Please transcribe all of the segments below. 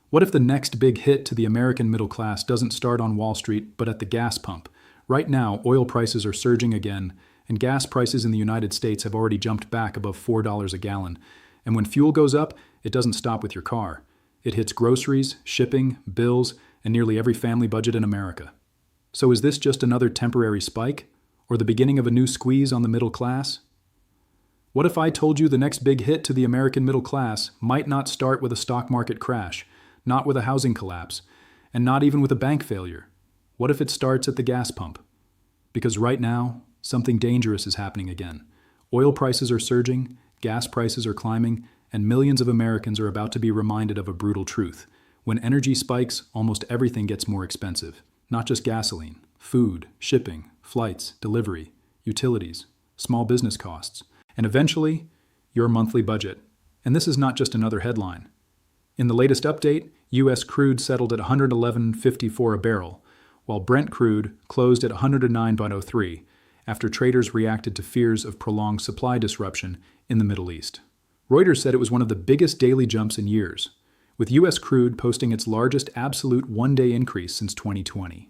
What if the next big hit to the American middle class doesn't start on Wall Street, but at the gas pump? Right now, oil prices are surging again, and gas prices in the United States have already jumped back above $4 a gallon. And when fuel goes up, it doesn't stop with your car. It hits groceries, shipping, bills, and nearly every family budget in America. So is this just another temporary spike? Or the beginning of a new squeeze on the middle class? What if I told you the next big hit to the American middle class might not start with a stock market crash, not with a housing collapse, and not even with a bank failure? What if it starts at the gas pump? Because right now, something dangerous is happening again. Oil prices are surging, gas prices are climbing, and millions of Americans are about to be reminded of a brutal truth. When energy spikes, almost everything gets more expensive. Not just gasoline, food, shipping, flights, delivery, utilities, small business costs, and eventually, your monthly budget. And this is not just another headline. In the latest update, U.S. crude settled at $111.54 a barrel, while Brent crude closed at $109.03 after traders reacted to fears of prolonged supply disruption in the Middle East. Reuters said it was one of the biggest daily jumps in years, with U.S. crude posting its largest absolute one-day increase since 2020.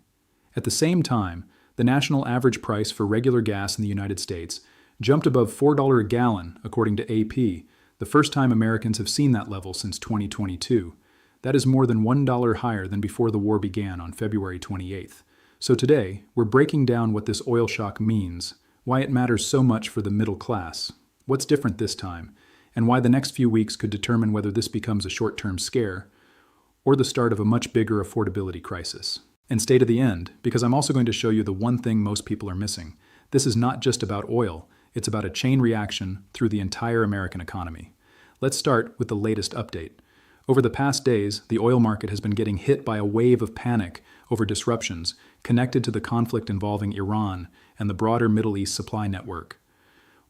At the same time, the national average price for regular gas in the United States jumped above $4 a gallon, according to AP, the first time Americans have seen that level since 2022. That is more than $1 higher than before the war began on February 28th. So today, we're breaking down what this oil shock means, why it matters so much for the middle class, what's different this time, and why the next few weeks could determine whether this becomes a short-term scare or the start of a much bigger affordability crisis. And stay to the end, because I'm also going to show you the one thing most people are missing. This is not just about oil, it's about a chain reaction through the entire American economy. Let's start with the latest update. Over the past days, the oil market has been getting hit by a wave of panic over disruptions connected to the conflict involving Iran and the broader Middle East supply network.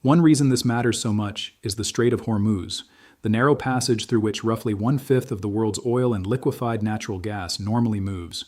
One reason this matters so much is the Strait of Hormuz, the narrow passage through which roughly one-fifth of the world's oil and liquefied natural gas normally moves.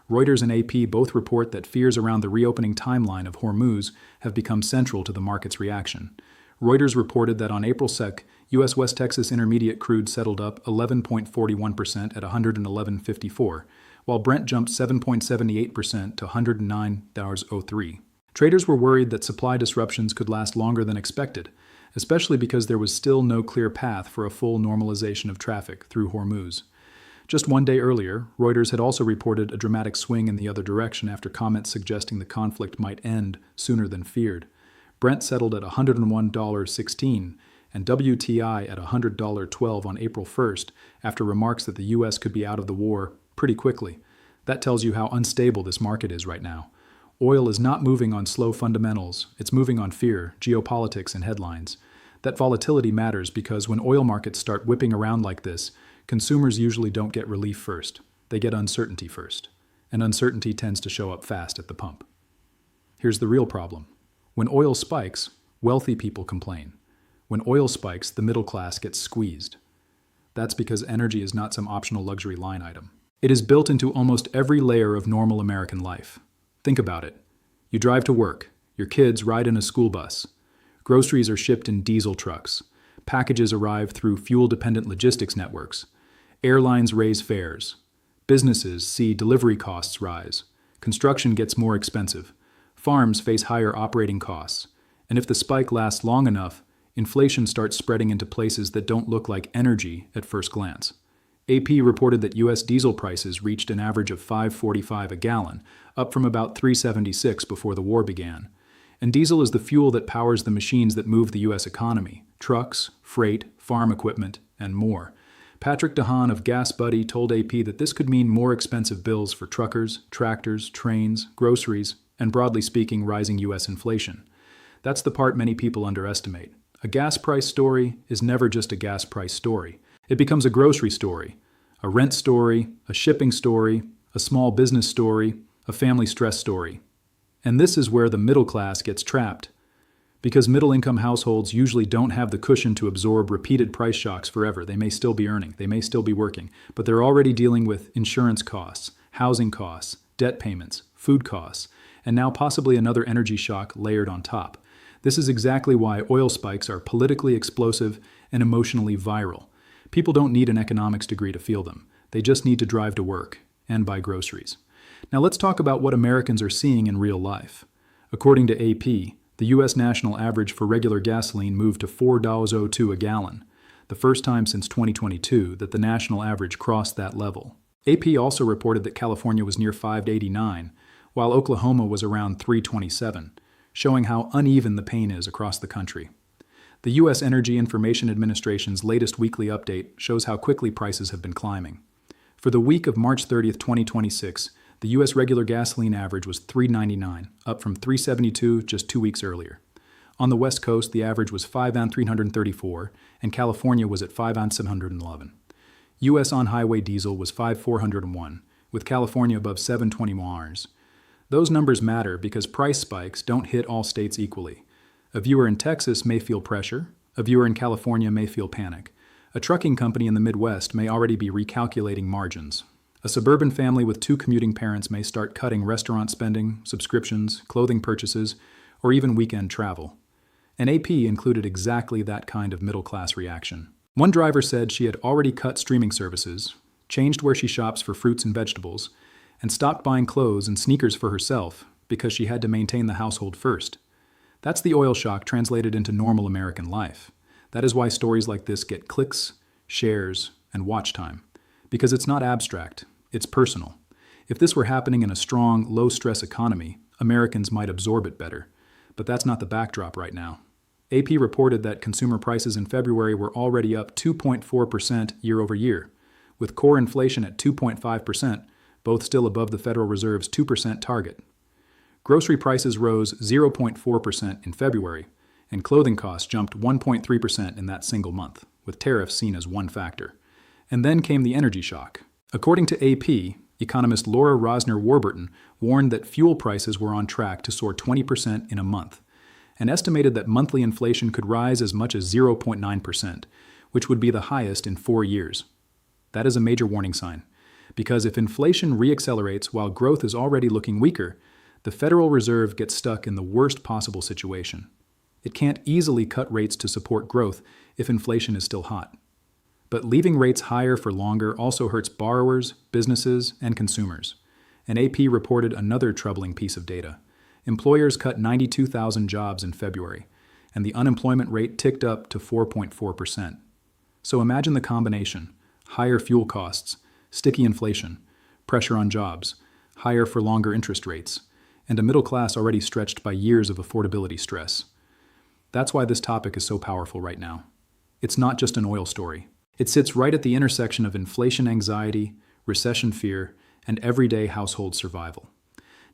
Reuters and AP both report that fears around the reopening timeline of Hormuz have become central to the market's reaction. Reuters reported that on April 2nd, U.S. West Texas Intermediate crude settled up 11.41% at $111.54, while Brent jumped 7.78% to $109.03. Traders were worried that supply disruptions could last longer than expected, especially because there was still no clear path for a full normalization of traffic through Hormuz. Just one day earlier, Reuters had also reported a dramatic swing in the other direction after comments suggesting the conflict might end sooner than feared. Brent settled at $101.16 and WTI at $100.12 on April 1st after remarks that the U.S. could be out of the war pretty quickly. That tells you how unstable this market is right now. Oil is not moving on slow fundamentals, it's moving on fear, geopolitics, and headlines. That volatility matters because when oil markets start whipping around like this, consumers usually don't get relief first. They get uncertainty first. And uncertainty tends to show up fast at the pump. Here's the real problem. When oil spikes, wealthy people complain. When oil spikes, the middle class gets squeezed. That's because energy is not some optional luxury line item. It is built into almost every layer of normal American life. Think about it. You drive to work. Your kids ride in a school bus. Groceries are shipped in diesel trucks. Packages arrive through fuel-dependent logistics networks. Airlines raise fares. Businesses see delivery costs rise. Construction gets more expensive. Farms face higher operating costs. And if the spike lasts long enough, inflation starts spreading into places that don't look like energy at first glance. AP reported that U.S. diesel prices reached an average of $5.45 a gallon, up from about $3.76 before the war began. And diesel is the fuel that powers the machines that move the U.S. economy: trucks, freight, farm equipment, and more. Patrick DeHaan of Gas Buddy told AP that this could mean more expensive bills for truckers, tractors, trains, groceries, and broadly speaking, rising U.S. inflation. That's the part many people underestimate. A gas price story is never just a gas price story. It becomes a grocery story, a rent story, a shipping story, a small business story, a family stress story. And this is where the middle class gets trapped. Because middle-income households usually don't have the cushion to absorb repeated price shocks forever. They may still be earning, they may still be working, but they're already dealing with insurance costs, housing costs, debt payments, food costs, and now possibly another energy shock layered on top. This is exactly why oil spikes are politically explosive and emotionally viral. People don't need an economics degree to feel them. They just need to drive to work and buy groceries. Now let's talk about what Americans are seeing in real life. According to AP, the U.S. national average for regular gasoline moved to $4.02 a gallon, the first time since 2022 that the national average crossed that level. AP also reported that California was near $5.89, while Oklahoma was around $3.27, showing how uneven the pain is across the country. The U.S. Energy Information Administration's latest weekly update shows how quickly prices have been climbing. For the week of March 30, 2026, the U.S. regular gasoline average was $3.99, up from $3.72 just 2 weeks earlier. On the West Coast, the average was $5.334, and California was at $5.711. U.S. on-highway diesel was $5.401, with California above $7.20. Those numbers matter because price spikes don't hit all states equally. A viewer in Texas may feel pressure. A viewer in California may feel panic. A trucking company in the Midwest may already be recalculating margins. A suburban family with 2 commuting parents may start cutting restaurant spending, subscriptions, clothing purchases, or even weekend travel. And AP included exactly that kind of middle-class reaction. One driver said she had already cut streaming services, changed where she shops for fruits and vegetables, and stopped buying clothes and sneakers for herself because she had to maintain the household first. That's the oil shock translated into normal American life. That is why stories like this get clicks, shares, and watch time. Because it's not abstract, it's personal. If this were happening in a strong, low-stress economy, Americans might absorb it better. But that's not the backdrop right now. AP reported that consumer prices in February were already up 2.4% year over year, with core inflation at 2.5%, both still above the Federal Reserve's 2% target. Grocery prices rose 0.4% in February, and clothing costs jumped 1.3% in that single month, with tariffs seen as one factor. And then came the energy shock. According to AP, economist Laura Rosner Warburton warned that fuel prices were on track to soar 20% in a month, and estimated that monthly inflation could rise as much as 0.9%, which would be the highest in 4 years. That is a major warning sign, because if inflation reaccelerates while growth is already looking weaker, the Federal Reserve gets stuck in the worst possible situation. It can't easily cut rates to support growth if inflation is still hot. But leaving rates higher for longer also hurts borrowers, businesses, and consumers. And AP reported another troubling piece of data. Employers cut 92,000 jobs in February, and the unemployment rate ticked up to 4.4%. So imagine the combination: higher fuel costs, sticky inflation, pressure on jobs, higher for longer interest rates, and a middle class already stretched by years of affordability stress. That's why this topic is so powerful right now. It's not just an oil story. It sits right at the intersection of inflation anxiety, recession fear, and everyday household survival.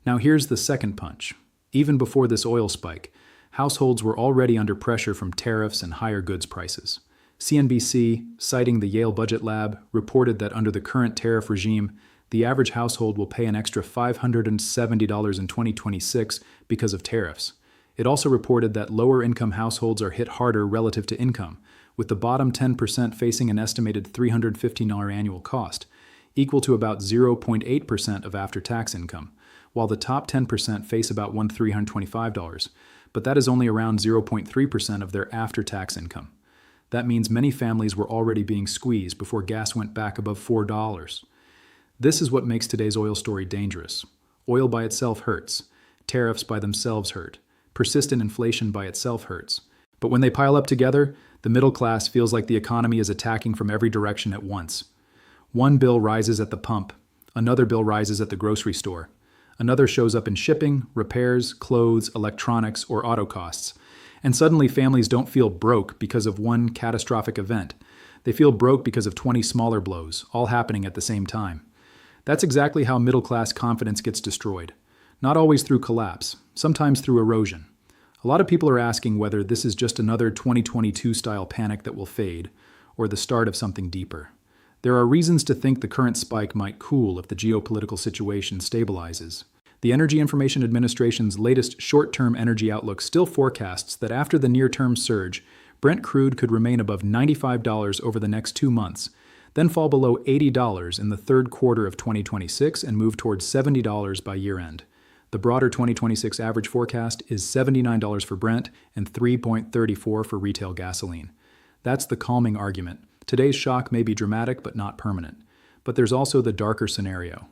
Now here's the second punch. Even before this oil spike, households were already under pressure from tariffs and higher goods prices. CNBC, citing the Yale Budget Lab, reported that under the current tariff regime, the average household will pay an extra $570 in 2026 because of tariffs. It also reported that lower-income households are hit harder relative to income, with the bottom 10% facing an estimated $315 annual cost, equal to about 0.8% of after-tax income, while the top 10% face about $1,325, but that is only around 0.3% of their after-tax income. That means many families were already being squeezed before gas went back above $4. This is what makes today's oil story dangerous. Oil by itself hurts. Tariffs by themselves hurt. Persistent inflation by itself hurts. But when they pile up together, the middle class feels like the economy is attacking from every direction at once. One bill rises at the pump. Another bill rises at the grocery store. Another shows up in shipping, repairs, clothes, electronics, or auto costs. And suddenly families don't feel broke because of one catastrophic event. They feel broke because of 20 smaller blows, all happening at the same time. That's exactly how middle-class confidence gets destroyed. Not always through collapse, sometimes through erosion. A lot of people are asking whether this is just another 2022-style panic that will fade, or the start of something deeper. There are reasons to think the current spike might cool if the geopolitical situation stabilizes. The Energy Information Administration's latest short-term energy outlook still forecasts that after the near-term surge, Brent Crude could remain above $95 over the next 2 months, then fall below $80 in the third quarter of 2026 and move towards $70 by year-end. The broader 2026 average forecast is $79 for Brent and $3.34 for retail gasoline. That's the calming argument. Today's shock may be dramatic but not permanent. But there's also the darker scenario.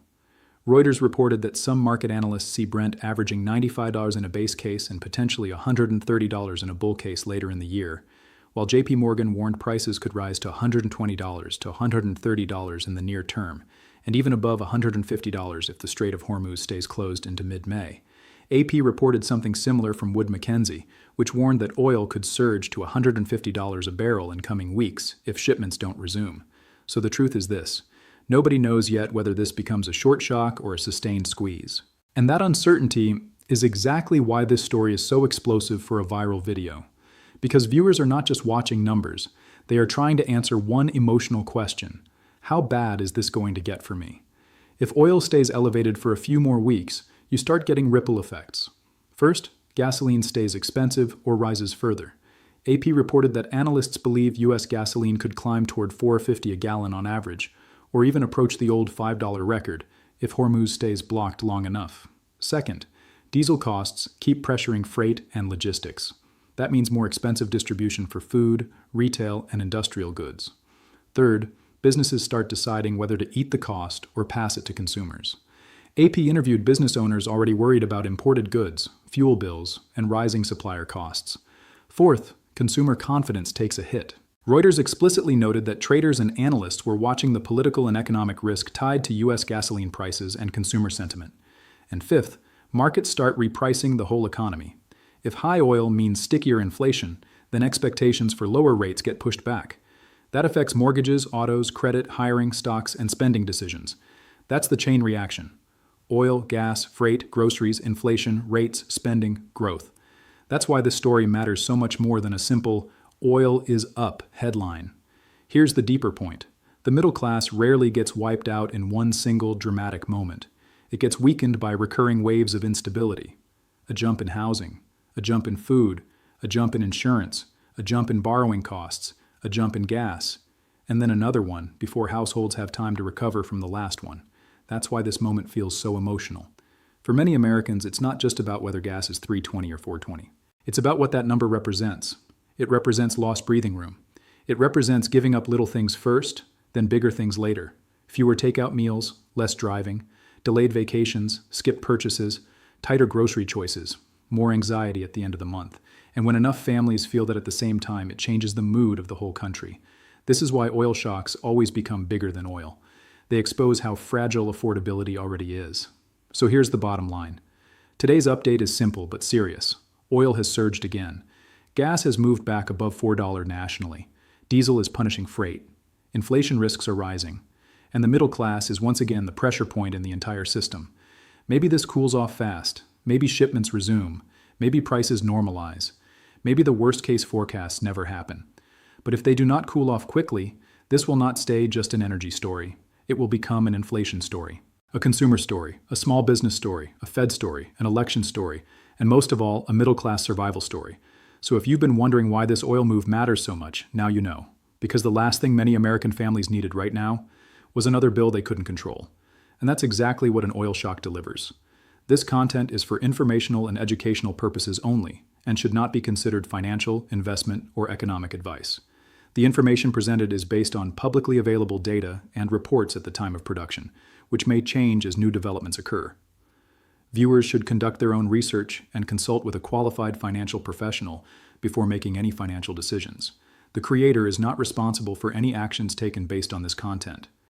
Reuters reported that some market analysts see Brent averaging $95 in a base case and potentially $130 in a bull case later in the year, while JPMorgan warned prices could rise to $120 to $130 in the near term, and even above $150 if the Strait of Hormuz stays closed into mid-May. AP reported something similar from Wood Mackenzie, which warned that oil could surge to $150 a barrel in coming weeks if shipments don't resume. So the truth is this: nobody knows yet whether this becomes a short shock or a sustained squeeze. And that uncertainty is exactly why this story is so explosive for a viral video. Because viewers are not just watching numbers, they are trying to answer one emotional question: how bad is this going to get for me? If oil stays elevated for a few more weeks, you start getting ripple effects. First, gasoline stays expensive or rises further. AP reported that analysts believe U.S. gasoline could climb toward $4.50 a gallon on average, or even approach the old $5 record if Hormuz stays blocked long enough. Second, diesel costs keep pressuring freight and logistics. That means more expensive distribution for food, retail, and industrial goods. Third, businesses start deciding whether to eat the cost or pass it to consumers. AP interviewed business owners already worried about imported goods, fuel bills, and rising supplier costs. Fourth, consumer confidence takes a hit. Reuters explicitly noted that traders and analysts were watching the political and economic risk tied to U.S. gasoline prices and consumer sentiment. And fifth, markets start repricing the whole economy. If high oil means stickier inflation, then expectations for lower rates get pushed back. That affects mortgages, autos, credit, hiring, stocks, and spending decisions. That's the chain reaction: oil, gas, freight, groceries, inflation, rates, spending, growth. That's why this story matters so much more than a simple "oil is up" headline. Here's the deeper point: the middle class rarely gets wiped out in one single dramatic moment. It gets weakened by recurring waves of instability. A jump in housing, a jump in food, a jump in insurance, a jump in borrowing costs, a jump in gas, and then another one before households have time to recover from the last one. That's why this moment feels so emotional. For many Americans, it's not just about whether gas is $3.20 or $4.20. It's about what that number represents. It represents lost breathing room. It represents giving up little things first, then bigger things later. Fewer takeout meals, less driving, delayed vacations, skipped purchases, tighter grocery choices, more anxiety at the end of the month. And when enough families feel that at the same time, it changes the mood of the whole country. This is why oil shocks always become bigger than oil. They expose how fragile affordability already is. So here's the bottom line. Today's update is simple but serious. Oil has surged again. Gas has moved back above $4 nationally. Diesel is punishing freight. Inflation risks are rising. And the middle class is once again the pressure point in the entire system. Maybe this cools off fast. Maybe shipments resume. Maybe prices normalize. Maybe the worst-case forecasts never happen. But if they do not cool off quickly, this will not stay just an energy story. It will become an inflation story, a consumer story, a small business story, a Fed story, an election story, and most of all, a middle-class survival story. So if you've been wondering why this oil move matters so much, now you know. Because the last thing many American families needed right now was another bill they couldn't control. And that's exactly what an oil shock delivers. This content is for informational and educational purposes only, and should not be considered financial, investment, or economic advice. The information presented is based on publicly available data and reports at the time of production, which may change as new developments occur. Viewers should conduct their own research and consult with a qualified financial professional before making any financial decisions. The creator is not responsible for any actions taken based on this content.